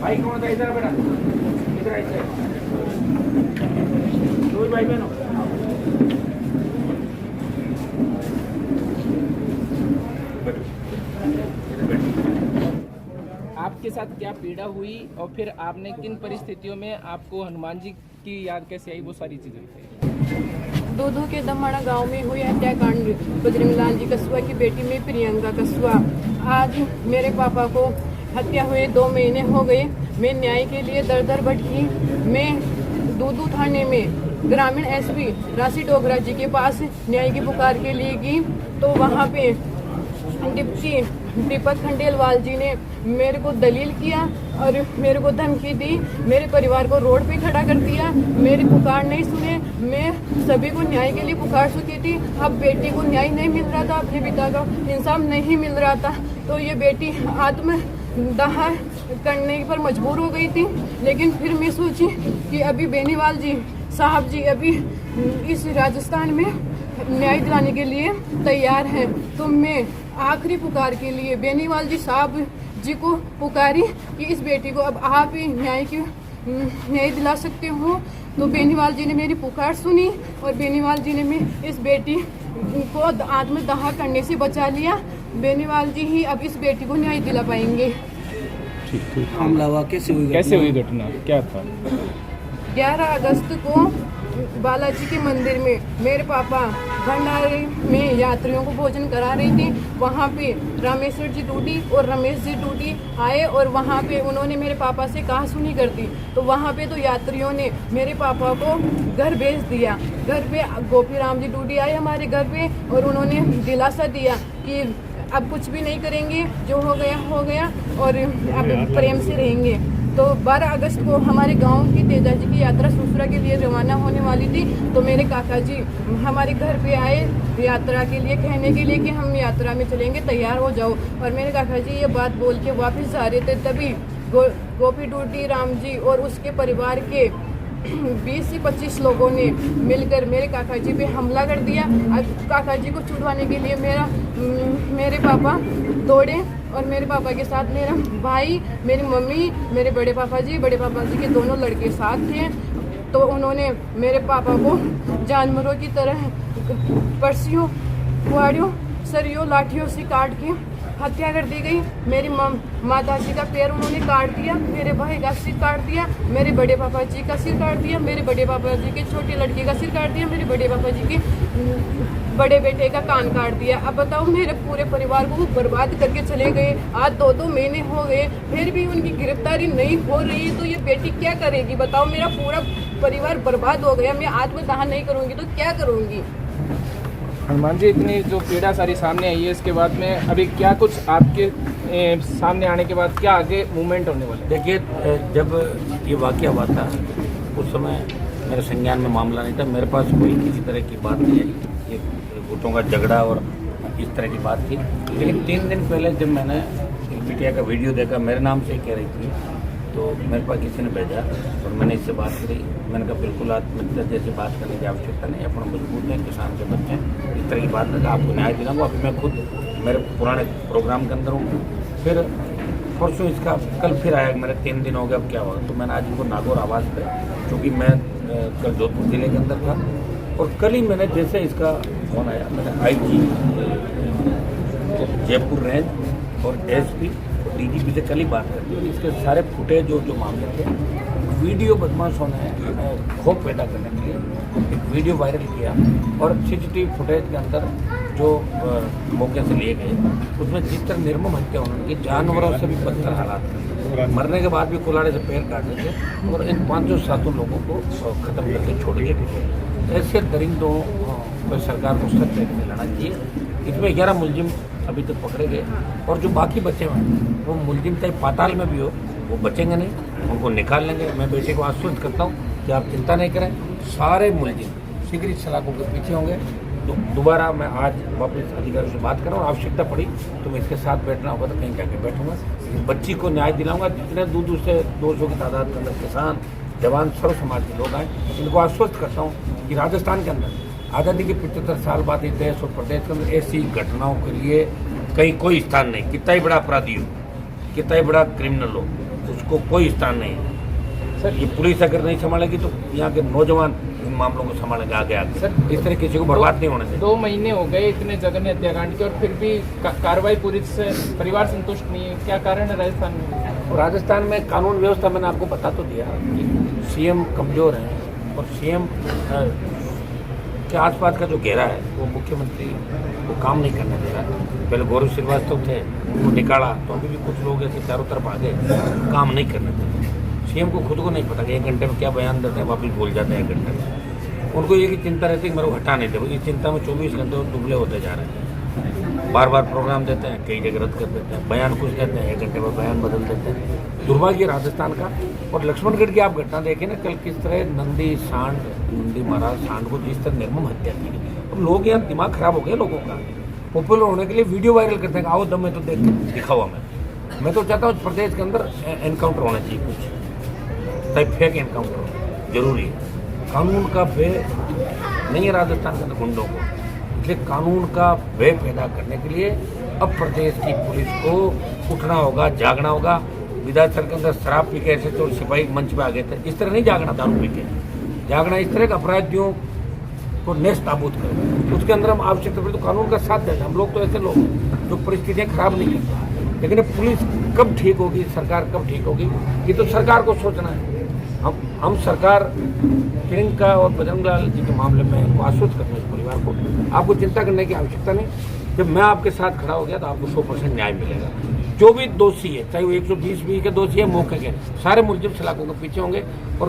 भाई कौन था इधर बेटा, इधर आइए, दो भाई बहनों। आपके साथ क्या पीड़ा हुई और फिर आपने किन परिस्थितियों में आपको हनुमान जी की याद कैसे आई, वो सारी चीजें बताइए। दूधू के दमड़ा गांव में हुई हत्याकांड बजरंग लाल जी कस्बा की बेटी में प्रियंका कस्बा। आज मेरे पापा को हत्या हुए 2 महीने हो गए। मैं न्याय के लिए दर दर भटकी। मैं दूधू थाने में ग्रामीण एसपी राशि डोगरा जी के पास न्याय की पुकार के लिए गई, तो वहाँ पे डिप्टी दीपक खंडेलवाल जी ने मेरे को दलील किया और मेरे को धमकी दी, मेरे परिवार को रोड पे खड़ा कर दिया। मेरी पुकार नहीं सुने। मैं सभी को न्याय के लिए पुकार चुकी थी। अब बेटी को न्याय नहीं मिल रहा था, अपने पिता का इंसाफ नहीं मिल रहा था, तो ये बेटी आत्मदाह करने पर मजबूर हो गई थी। लेकिन फिर मैं सोची कि अभी बेनीवाल जी साहब जी अभी इस राजस्थान में न्याय दिलाने के लिए तैयार हैं, तो मैं आखिरी पुकार के लिए बेनीवाल जी साहब जी को पुकारी कि इस बेटी को अब आप ही न्याय दिला सकते हो। तो बेनीवाल जी ने मेरी पुकार सुनी और बेनीवाल जी ने मैं इस बेटी को आत्मदाह करने से बचा लिया। बेनीवाल जी ही अब इस बेटी को न्याय दिला पाएंगे। हमला कैसे हुई घटना क्या था? 11 अगस्त को बालाजी के मंदिर में मेरे पापा भंडारे में यात्रियों को भोजन करा रही थी। वहाँ पे रामेश्वर जी टूटी और रमेश जी टूटी आए और वहाँ पे उन्होंने मेरे पापा से कहा सुनी कर दी। तो वहाँ पे तो यात्रियों ने मेरे पापा को घर भेज दिया। घर पे गोपी राम जी टूटी आए हमारे घर पे और उन्होंने दिलासा दिया कि अब कुछ भी नहीं करेंगे, जो हो गया और अब प्रेम से रहेंगे। तो 12 अगस्त को हमारे गांव की तेजा जी की यात्रा सुसरा के लिए रवाना होने वाली थी, तो मेरे काका जी हमारे घर पे आए यात्रा के लिए, कहने के लिए कि हम यात्रा में चलेंगे, तैयार हो जाओ। और मेरे काका जी ये बात बोल के वापस जा रहे थे, तभी गोपी टूटी राम जी और उसके परिवार के 20 से 25 लोगों ने मिलकर मेरे काका जी पे हमला कर दिया। काका जी को छुड़वाने के लिए मेरे पापा दौड़े और मेरे पापा के साथ मेरा भाई, मेरी मम्मी, मेरे बड़े पापा जी के दोनों लड़के साथ थे। तो उन्होंने मेरे पापा को जानवरों की तरह पर्सियों, कुहाड़ियों, सरियों, लाठियों से काट के हत्या कर दी गई। मेरी माता जी का पैर उन्होंने काट दिया, मेरे भाई का सिर काट दिया, मेरे बड़े पापा जी का सिर काट दिया, मेरे बड़े पापा जी के छोटे लड़के का सिर काट दिया, मेरे बड़े पापा जी के बड़े बेटे का कान काट दिया। अब बताओ, मेरे पूरे परिवार को वो बर्बाद करके चले गए। आज 2-2 महीने हो गए, फिर भी उनकी गिरफ्तारी नहीं हो रही, तो ये बेटी क्या करेगी बताओ? मेरा पूरा परिवार बर्बाद हो गया, मैं आत्मदाह नहीं करूँगी तो क्या करूँगी? हनुमान जी, इतनी जो पीड़ा सारी सामने आई है, इसके बाद में अभी क्या कुछ आपके सामने आने के बाद क्या आगे मूवमेंट होने वाले? देखिए, जब ये वाकया हुआ था उस समय मेरे संज्ञान में मामला नहीं था, मेरे पास कोई किसी तरह की बात नहीं आई, ये गुटों का झगड़ा और इस तरह की बात थी। लेकिन 3 दिन पहले जब मैंने बिटिया का वीडियो देखा, मेरे नाम से कह रही थी, तो मेरे पास किसी ने भेजा और मैंने इससे बात करी। मैंने कहा बिल्कुल आत्महत्या जैसे बात करने की आवश्यकता नहीं, अपना मजबूत है, किसान के बच्चे हैं, इस तरह की बात लगा, आपको न्याय दिलाऊंगा। अभी मैं खुद मेरे पुराने प्रोग्राम के अंदर हूँ। फिर परसों इसका कल फिर आया, मेरे 3 दिन हो गए, अब क्या हुआ? तो मैंने आज इनको नागौर आवाज़ पे, क्योंकि मैं कल जोधपुर जिले के अंदर था, और कल ही मैंने जैसे इसका फोन आया, मैंने IG जयपुर रेंज और SP DGP से कल ही बात करती है। इसके सारे फुटेज जो मामले थे, वीडियो बदमाशों ने खौफ पैदा करने के लिए एक वीडियो वायरल किया और CCTV फुटेज के अंदर जो मौके से लिए गए, उसमें जिस तरह निर्मम हत्या उन्होंने की, जानवरों से भी बदतर हालात थे, मरने के बाद भी कुल्हाड़े से पैर काटने थे और इन 500-700 लोगों को ख़त्म करके छोड़ दिए। ऐसे दरिंदों पर सरकार को सख्त एक्शन लेना चाहिए। इसमें 11 मुलजिम अभी तक पकड़े गए और जो बाकी बचे हुए हैं वो मुलजिम चाहे पाताल में भी हो, वो बचेंगे नहीं, उनको निकाल लेंगे। मैं बेटे को आश्वस्त करता हूँ कि आप चिंता नहीं करें, सारे मुलजिम शीघ्र सलाखों के पीछे होंगे। तो दोबारा मैं आज वापस अधिकारियों से बात करूँ, आवश्यकता पड़ी तो मैं इसके साथ बैठना होगा तो कहीं जाके बैठूंगा। बच्ची को न्याय दिलाऊंगा। जितने दूर से 200 की तादाद के अंदर किसान, जवान, सर्व समाज के लोग आए, इनको आश्वस्त करता हूँ कि राजस्थान के अंदर आज़ादी के 75 साल बाद इस देश और प्रदेश के अंदर ऐसी घटनाओं के लिए कहीं कोई स्थान नहीं। कितना ही बड़ा अपराधी हो, कितना ही बड़ा क्रिमिनल हो, उसको कोई स्थान नहीं है। सर ये पुलिस अगर नहीं संभालेगी तो यहाँ के नौजवान इन मामलों को संभालेंगे आगे आगे। सर, इस तरह किसी को बर्बाद नहीं होने देंगे। 2 महीने हो गए इतने जघन्य हत्याकांड के और फिर भी कार्रवाई पूरी से परिवार संतुष्ट नहीं है, क्या कारण है राजस्थान में? और राजस्थान में कानून व्यवस्था मैंने आपको बता तो दिया कि सीएम कमजोर हैं और सीएम के आसपास का जो घेरा है वो मुख्यमंत्री को काम नहीं करने दे रहा है। पहले गौरव श्रीवास्तव थे, उनको निकाला तो अभी भी कुछ लोग ऐसे चारों तरफ आगे काम नहीं करने देते। सीएम को खुद को नहीं पता कि 1 घंटे में क्या बयान देते हैं, वापिस भूल जाते हैं 1 घंटे में। उनको ये की चिंता रहती है कि मेरे को हटा नहीं दे। इस चिंता में 24 घंटे दुबले होते जा रहे हैं। बार बार प्रोग्राम देते हैं, कई जगह रद्द कर देते हैं, बयान कुछ देते हैं, 1 घंटे में बयान बदल देते हैं। दुर्भाग्य राजस्थान का। और लक्ष्मणगढ़ की आप घटना देखें ना, कल किस तरह नंदी महाराज सांड को जिस तरह निर्मम हत्या की गई। अब लोग यहाँ दिमाग खराब हो गया लोगों का। पॉपुलर होने के लिए वीडियो वायरल करते हैं, आओ दम में तो देख दिखाओ हमें। मैं तो चाहता हूँ प्रदेश के अंदर एनकाउंटर होना चाहिए, कुछ फेक एनकाउंटर जरूरी है। कानून का भय नहीं है राजस्थान के अंदर गुंडों को, इसलिए कानून का भय पैदा करने के लिए अब प्रदेश की पुलिस को उठना होगा, जागना होगा। विधानसभा के अंदर शराब पी के ऐसे तो सिपाही मंच पे आ गए थे, इस तरह नहीं जागना, दारू पी के जागना। इस तरह के अपराधियों को नेस्त नाबूद करें, उसके अंदर हम आवश्यकता पड़े तो कानून का साथ देते हैं। हम लोग तो ऐसे लोग हैं जो परिस्थितियाँ खराब नहीं करते, लेकिन पुलिस कब ठीक होगी, सरकार कब ठीक होगी, ये तो सरकार को सोचना है। हम सरकार प्रियंका और बजरंगलाल जी के मामले में इनको आश्वस्त करना है इस परिवार को। आपको चिंता करने की आवश्यकता नहीं। जब मैं आपके साथ खड़ा हो गया तो आपको 100% न्याय मिलेगा। जो भी दोषी है, चाहे वो 120 भी के दोषी है, मौके के सारे मुलजिम सलाखों के पीछे होंगे और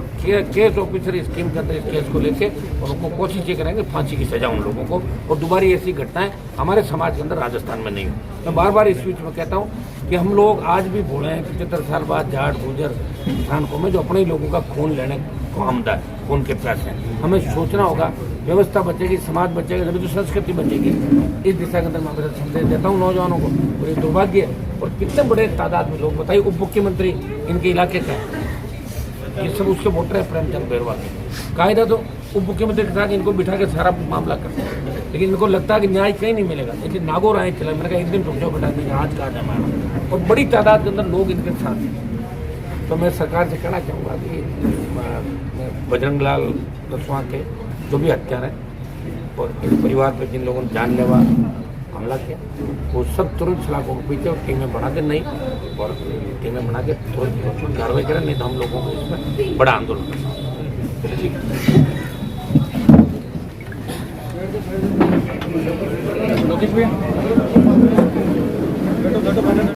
केस ऑफिसर स्कीम के अंदर इस केस को लेके और उनको कोशिश ये करेंगे फांसी की सजा उन लोगों को। और दोबारा ऐसी घटनाएं हमारे समाज के अंदर राजस्थान में नहीं हो। मैं बार बार इस बीच में कहता हूँ कि हम लोग आज भी बोले हैं 75 साल बाद जाट गुजर किसान को में जो अपने ही लोगों का खून लेने को आमदा है, खून के प्यासे हैं। हमें सोचना होगा, व्यवस्था बचेगी, समाज बचेगा, तभी तो संस्कृति बचेगी। इस दिशा के अंदर मैं मेरा संदेश देता हूँ नौजवानों को। और ये दुर्भाग्य है। और कितने बड़े तादाद में लोग, बताइए, उप मुख्यमंत्री इनके इलाके का है, ये सब उसके वोटर है प्रेमचंद बैरवा के। कायदा तो उप मुख्यमंत्री के साथ इनको बिठा के सारा मामला करते हैं, लेकिन इनको लगता है कि न्याय कहीं नहीं मिलेगा। लेकिन नागौर आए चला, मैंने कहा एक दिन रुक जाओ बेटा, नहीं आज कहा जाए। और बड़ी तादाद के अंदर लोग इनके साथ हैं। तो मैं सरकार से कहना चाहूँगा कि बजरंगलाल दसवां के जो भी हत्यारे हैं और इस परिवार पर जिन लोगों ने जानलेवा हमला किया, वो सब तुरंत सलाखों के पीछे और टीमें बना के नहीं, और टीमें बना के तुरंत कार्रवाई करें, नहीं तो हम लोगों को इसमें बड़ा आंदोलन करना।